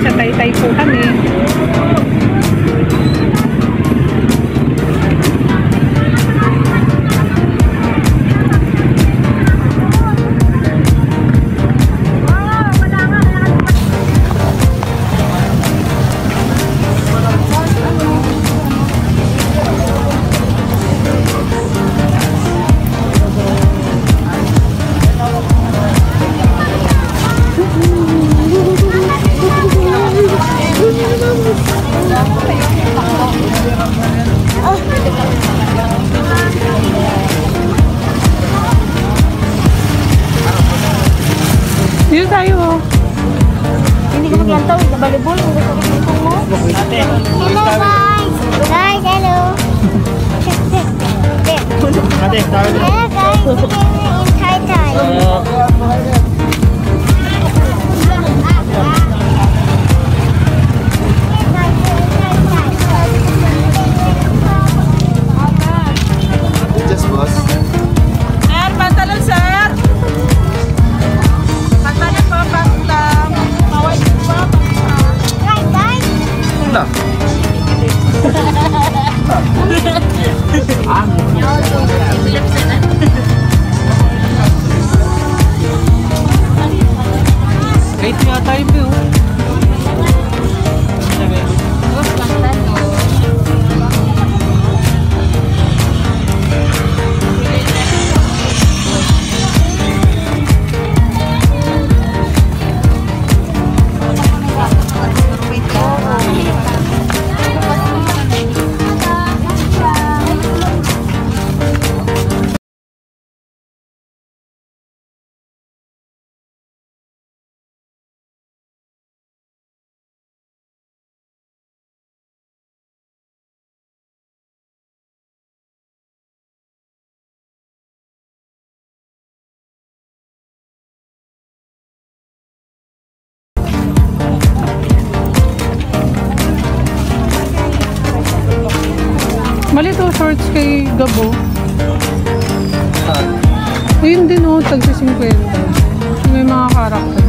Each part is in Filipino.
Nasa Taytay po kami. Dito tayo. Hindi ko maglantaw. Nabalibol. Hello guys. Guys, hello. Ate, tayo na. Hello guys. We're in Taytay. Just boss. Sir, pantalon sir. Pantalon po, pantang. Maway po. Guys, guys. Wala. Kahit nga tayo po. Malito shorts kay Gabo. Ayun din oh, tagsi 50. May mga karakter.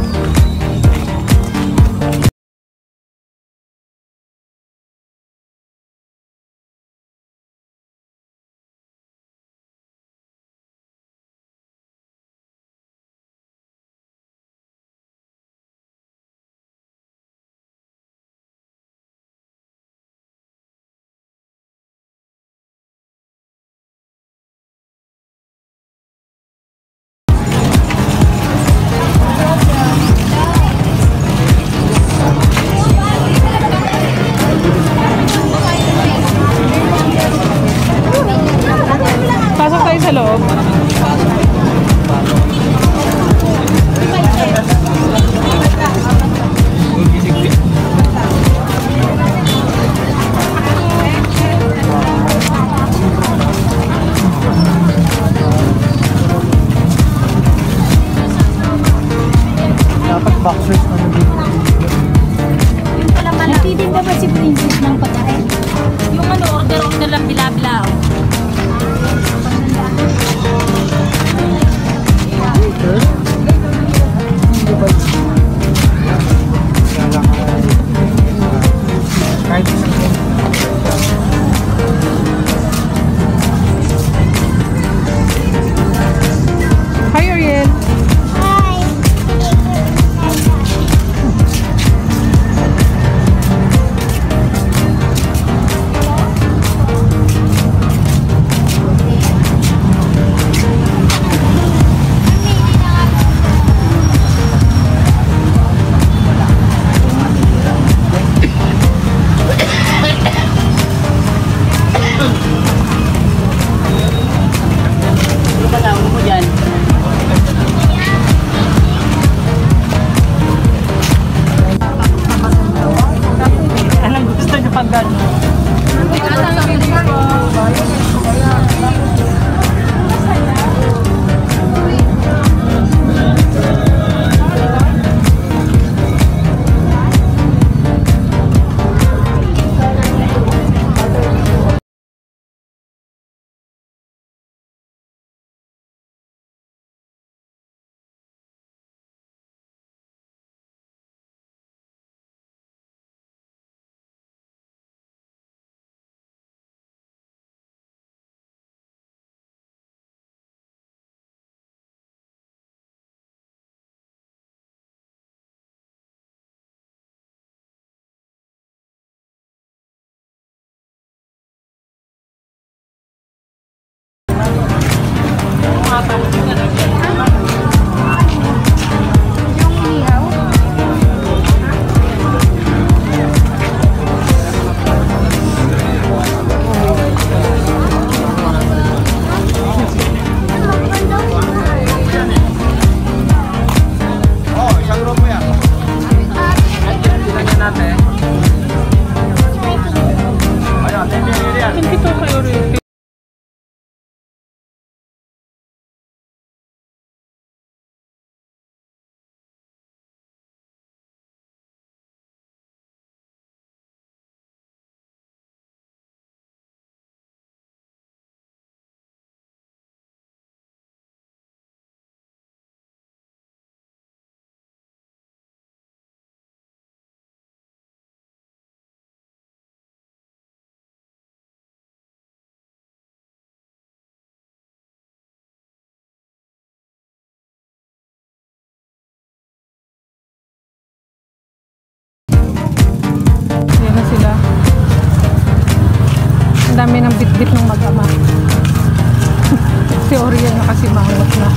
Oriel na kasi maangot na.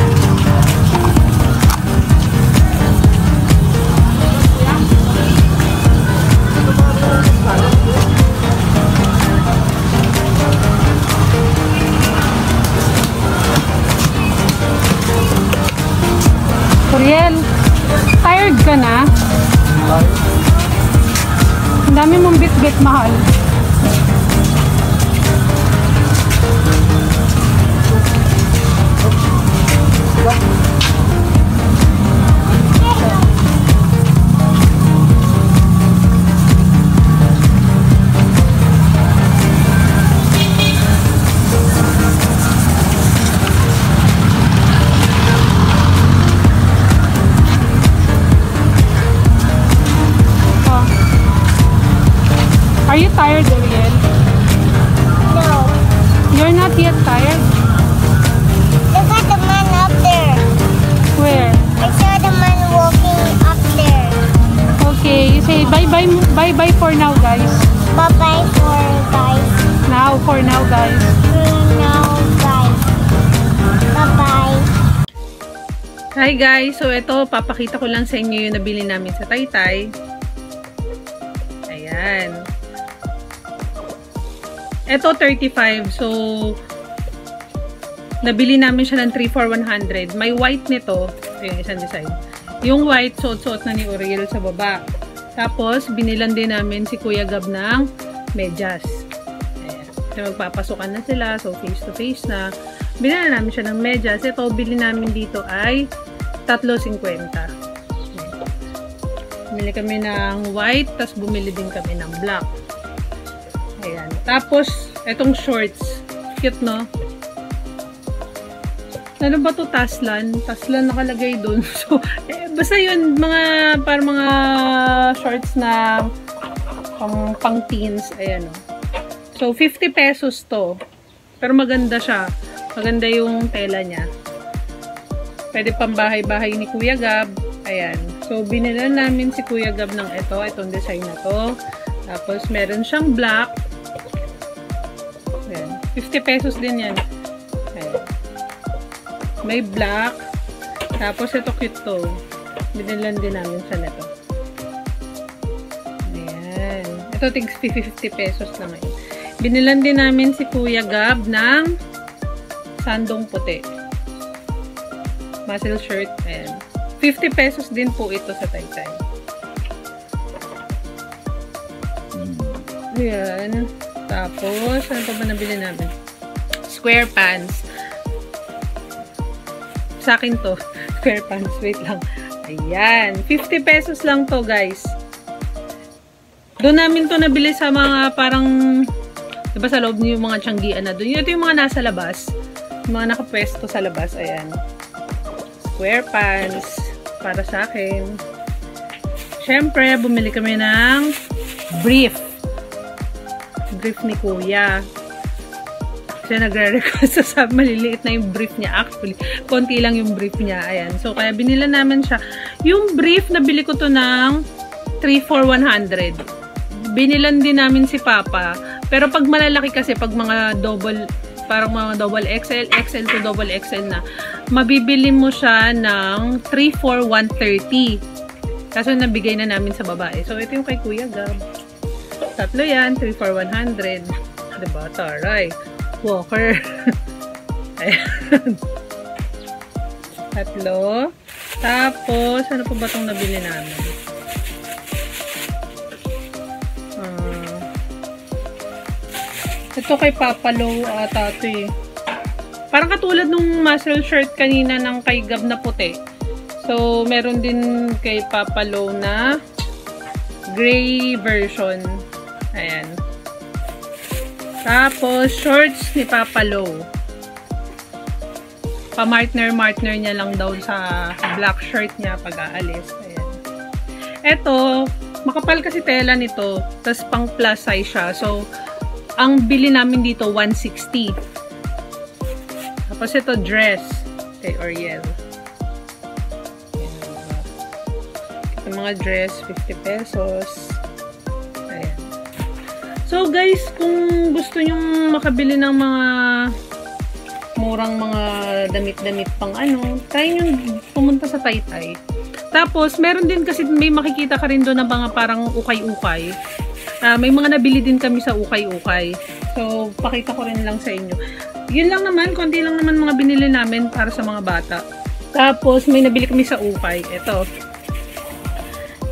Oriel, tired ka na? Ang dami mong bit-bit, mahal. Are you tired, Ariel? No. You're not yet tired? Look at the man up there. Where? I saw the man walking up there. Okay, you say bye-bye for now, guys. Bye-bye for guys. For now, guys. Now, guys. Bye-bye. Hi guys, so ito, papakita ko lang sa inyo yung nabili namin sa Taytay. Ayan. Ito, 35. So, nabili namin siya ng 3 for 100. May white nito. Ito yung isang design. Yung white, suot-suot na ni Oriel sa baba. Tapos, binilan din namin si Kuya Gab ng medyas. Ayan. So, magpapasukan na sila. So, face-to-face na. Binilan namin siya ng medyas. Ito, bili namin dito ay 3.50. Bumili kami ng white, tapos bumili din kami ng black. Ayan. Tapos, etong shorts. Cute, no? Ano ba to? Taslan? Taslan nakalagay dun. So, basta yun, parang mga shorts na pang teens. Ayan, no? So, 50 pesos to. Pero maganda siya. Maganda yung tela niya. Pwede pang bahay-bahay ni Kuya Gab. Ayan. So, binilan namin si Kuya Gab ng itong design na to. Tapos, meron siyang black. Ayan. 50 pesos din yan. Ayan. May black. Tapos, ito cute to. Binilan din namin siya nito. Ayan. Ito, tig 50 pesos na ngayon. Binilan din namin si Kuya Gab ng sandong puti. Muscle shirt. Ayan. 50 pesos din po ito sa Taytay. Ayan. Tapos, ano pa ba nabili namin? Square pants. Sa akin to. Square pants. Wait lang. Ayan. 50 pesos lang to, guys. Doon namin to nabili sa mga parang, diba sa loob niyo yung mga tiyanggian na doon. Ito yung mga nasa labas. Yung mga nakapwesto sa labas. Ayan. Square pants. Para sa akin. Siyempre, bumili kami ng brief. Brief ni Kuya. Siya nagre-request sa maliliit na yung brief niya. Actually, konti lang yung brief niya. Ayan. So, kaya binila namin siya. Yung brief, nabili ko to ng 3 for 100. Binilan din namin si Papa. Pero pag malalaki kasi, pag mga parang mga double XL, XL to double XL na, mabibili mo siya ng 3 for 130. Kaso nabigay na namin sa babae. So, ito yung kay Kuya Gab. Tatlo yan, 3 for 100. Diba? Taray. Walker. Ayan. Tatlo. Tapos, ano pa ba itong nabili namin? Ito kay Papa Low ata ito eh. Parang katulad nung muscle shirt kanina ng kay Gab na puti. So, meron din kay Papa Low na gray version. Ayan. Tapos, shorts ni Papa Low. Pa-martner niya lang daw sa black shirt niya pag aalis. Ayan. Ito, makapal kasi tela nito. Tapos pang plus size siya. So, ang bili namin dito, 160. Tapos ito, dress. Kay Oriel. Ito mga dress, 50 pesos. Ayan. So guys, kung gusto nyong makabili ng mga murang mga damit-damit pang ano. Try nyo pumunta sa Taytay. Tapos, meron din kasi may makikita ka rin doon na mga parang ukay-ukay. May mga nabili din kami sa ukay-ukay. So, pakita ko rin lang sa inyo. Yun lang naman, konti lang naman mga binili namin para sa mga bata. Tapos, may nabili kami sa ukay. Ito.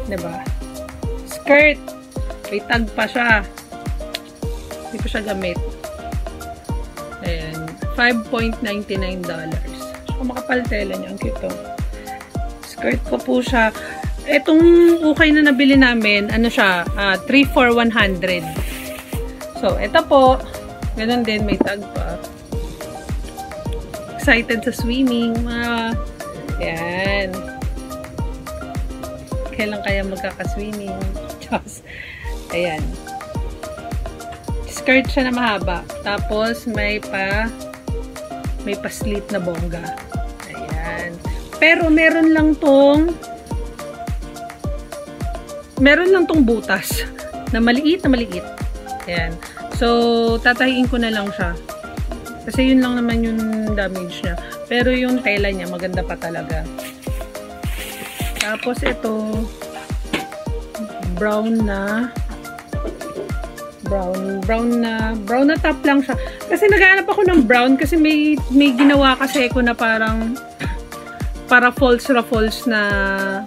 Diba? Skirt. May tag pa siya. Hindi ko siya gamit. Ayan. $5.99. So, makapal tela niya. Ang cute to. Skirt ko po siya. Etong ukay na nabili namin, ano siya, 3 for 100. So, ito po. Ganun din, may tag pa. Excited sa swimming. Ayan. Kailan kaya magkaka-swimming? Just, ayan. Skirt siya na mahaba. Tapos, may pa-slit na bongga. Ayan. Pero, meron lang tong butas na maliit na maliit. Ayan. So, tatahiin ko na lang siya. Kasi yun lang naman yung damage niya. Pero yung tela niya, maganda pa talaga. Tapos ito, brown na top lang siya. Kasi naghahanap ako ng brown kasi may ginawa kasi ako na parang para false ruffles na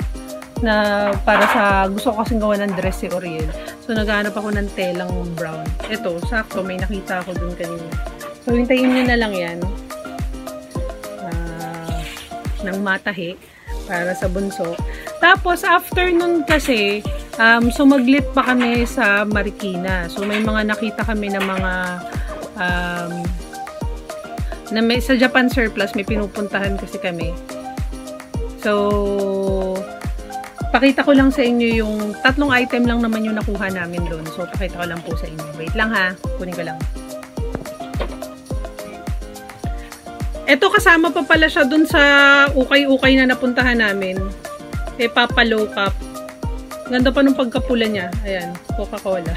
para sa gusto ko kasing gawa ng dress si Oriel. So naghahanap ako ng telang brown. Ito, sakto may nakita ako dun kanina. So hintayin niyo na lang 'yan. Ng matahi para sa bunso. Tapos after nun kasi sumaglit pa kami sa Marikina. So may mga nakita kami na mga na may, sa Japan Surplus may pinupuntahan kasi kami. So pakita ko lang sa inyo yung 3 item lang naman yung nakuha namin doon. So pakita ko lang po sa inyo. Wait lang ha, kunin ko lang. Ito kasama pa pala siya dun sa ukay-ukay na napuntahan namin. Papa Low Cup. Ganda pa nung pagkapula niya. Ayan, Coca-Cola.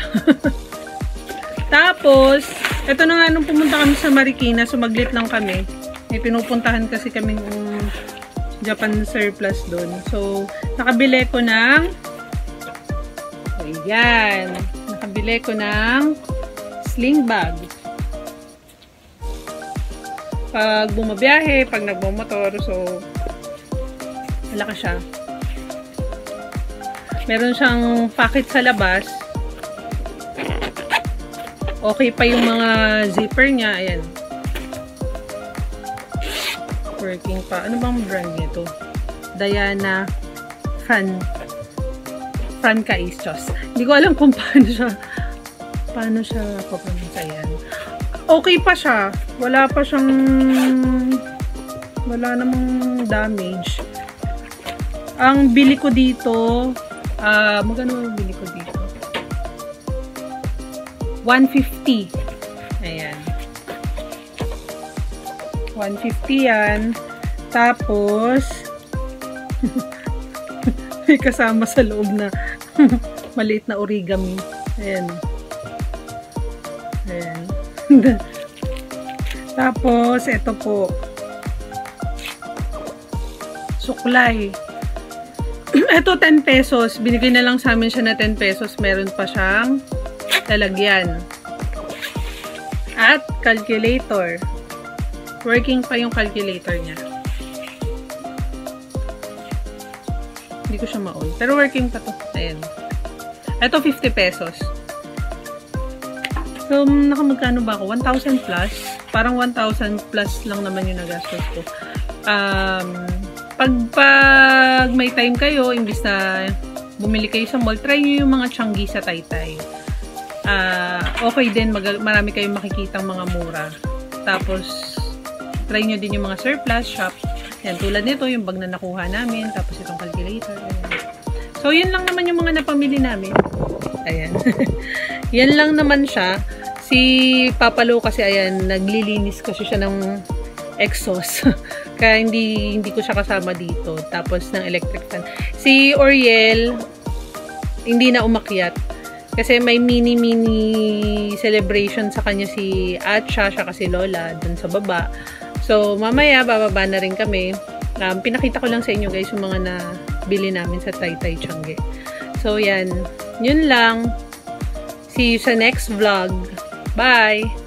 Tapos, ito na nga nung pumunta kami sa Marikina, sumaglit lang kami. May pinupuntahan kasi kaming Japan Surplus doon. So, nakabili ko ng ayan. Nakabili ko ng sling bag. Pag bumabiyahe, pag nagmamotor, so malaki siya. Meron siyang pocket sa labas. Okay pa yung mga zipper niya. Ayan. Working pa. Ano bang brand nito? Diana Francaistos. Hindi ko alam kung paano siya papunta. Ayan. Okay pa siya. Wala namang damage. Ang bili ko dito, magkano ang bili ko dito? 150. Ayan. 150 yan. Tapos, may kasama sa loob na maliit na origami. Ayan. Ayan. Tapos, ito po. Suklay. Ito, 10 pesos. Binigay na lang sa amin siya na 10 pesos. Meron pa siyang lalagyan. At calculator. Working pa yung calculator niya. Hindi ko siya ma-on. Pero working pa to. Ayan. Ito, 50 pesos. So, nakamagkano ba ako? 1,000 plus. Parang 1,000 plus lang naman yung nagastos ko. Pag may time kayo, imbis na bumili kayo sa mall, try nyo yung mga Changi sa Taytay. Okay din, marami kayong makikitang mga mura. Tapos, try nyo din yung mga surplus shop. Yan, tulad nito, yung bag na nakuha namin. Tapos itong calculator. Ayan. So, yun lang naman yung mga napamili namin. Ayan. Yan lang naman siya. Si Papa Lo kasi, ayan, naglilinis kasi siya ng exhaust. Kaya hindi ko siya kasama dito. Tapos ng electric fan. Si Oriel, hindi na umakyat. Kasi may mini celebration sa kanya si Atcha, siya kasi Lola, dun sa baba. So, mamaya, bababa na rin kami. Pinakita ko lang sa inyo guys yung mga nabili namin sa Taytay Changi. So, yan. Yun lang. See you sa next vlog. Bye!